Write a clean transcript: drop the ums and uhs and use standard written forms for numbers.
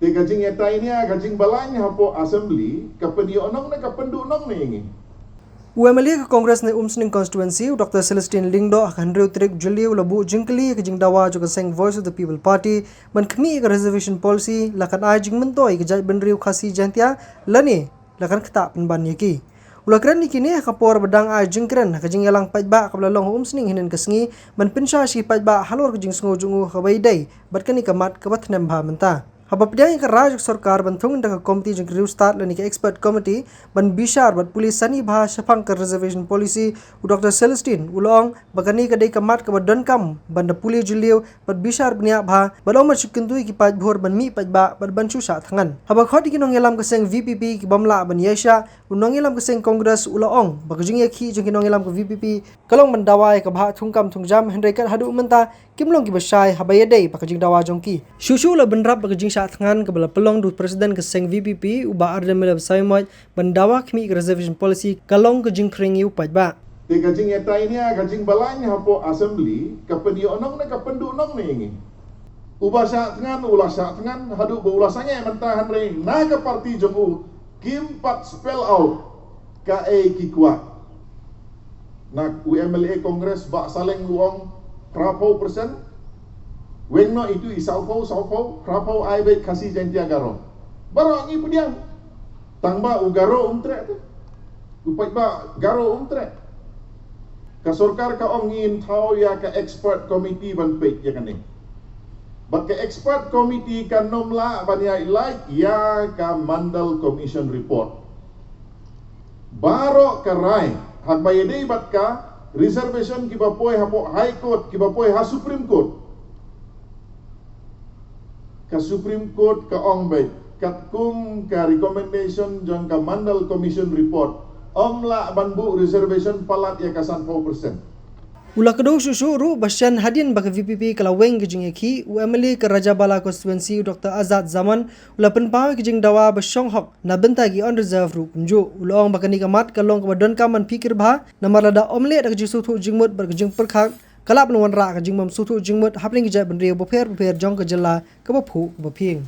Te kajing eta ini kajing balanya hapo assembly kapedi onong na kapendu onong na ingi. UMLA ke Kongres ne Umsning constituency Dr. Celestine Lingdo akan Trik Juliu labu jingkeli ke jing dawa juga seng Voice of the People Party ban kemi ke reservation policy lakan ai jing mentoi ke jai benriu khasi jantia lani lakan keta penban yaki. Ulakran ni kini kapor bedang ai jingkren ke jing yalang pajba kabla long Umsning hinen kesngi ban pinsha si pajba halor ke jing sngo jungu khabai dai batkani kamat kabat nem bha menta. Haba pediang ke raj sarkar bantung inda komiti jeng kriu start lani ke expert committee ban bishar bat pulis sani bah syapang ke reservation policy Dr. Celestine ulong bagani ke dei kamat ke badan kam ban da puli juliu bat bishar bnia bah balom chukintui ki paj bhor ban mi paj ba bat ban chu sha thangan haba khodi ki nong elam ke seng VPP ki bamla ban yesha unong elam ke seng kongres ulong bagajing ye khi jeng ki nong elam ke VPP kalong ban dawai ke bah thungkam thungjam hendrai kat hadu menta kimlong ki basai haba ye dei bakajing dawa jongki shushu la benrap bakajing tangan kebala pelong du presiden ke seng VPP uba arda melab saimaj bandawa kemi reservation policy kalong ke jing kringi upaj ba Te kajing eta ini kajing balanya hapo assembly kapedi onong na kapendu onong na ingi. Uba syak tangan ulah syak tangan hadu beulasanya mentah handre na ke parti jomu kim pat spell out ka ki kuat. Nak UMLA Kongres ba saleng luong 30%. Wengno itu isaupo krapau ai baik kasih jantia garo. Baro ngi pudiang. Tangba ugaro umtre tu. Upai ba garo umtre. Ka sorkar ka ongin thau ya ka expert committee ban pek ya kan ni. Bak ka expert committee kan nomla ban ya like ya ka mandal commission report. Baro ka rai hak bayede bat ka reservation ki bapoi hapo high court ki bapoi ha supreme court. Ka Supreme Court ka ong bay kat kum ka recommendation jang ka mandal commission report omla banbu reservation palat ya kasan 4%. Ula kedua susu ru basyan hadian baka VPP kalaweng ke jing eki UMLA ke Raja Bala constituency Dr. Azad Zaman ula penpawe ke jing dawa basyong hok na bentagi on reserve ru kumju ula ong baka ni kamat kalong ke badan kaman pikir bah namar lada omlet ke jing sutu jingmut ber ke jing perkhak kalap nuan ra ke jing mam sutu jingmut hapling ke jai benriu boper jong ke jela ke baphu baping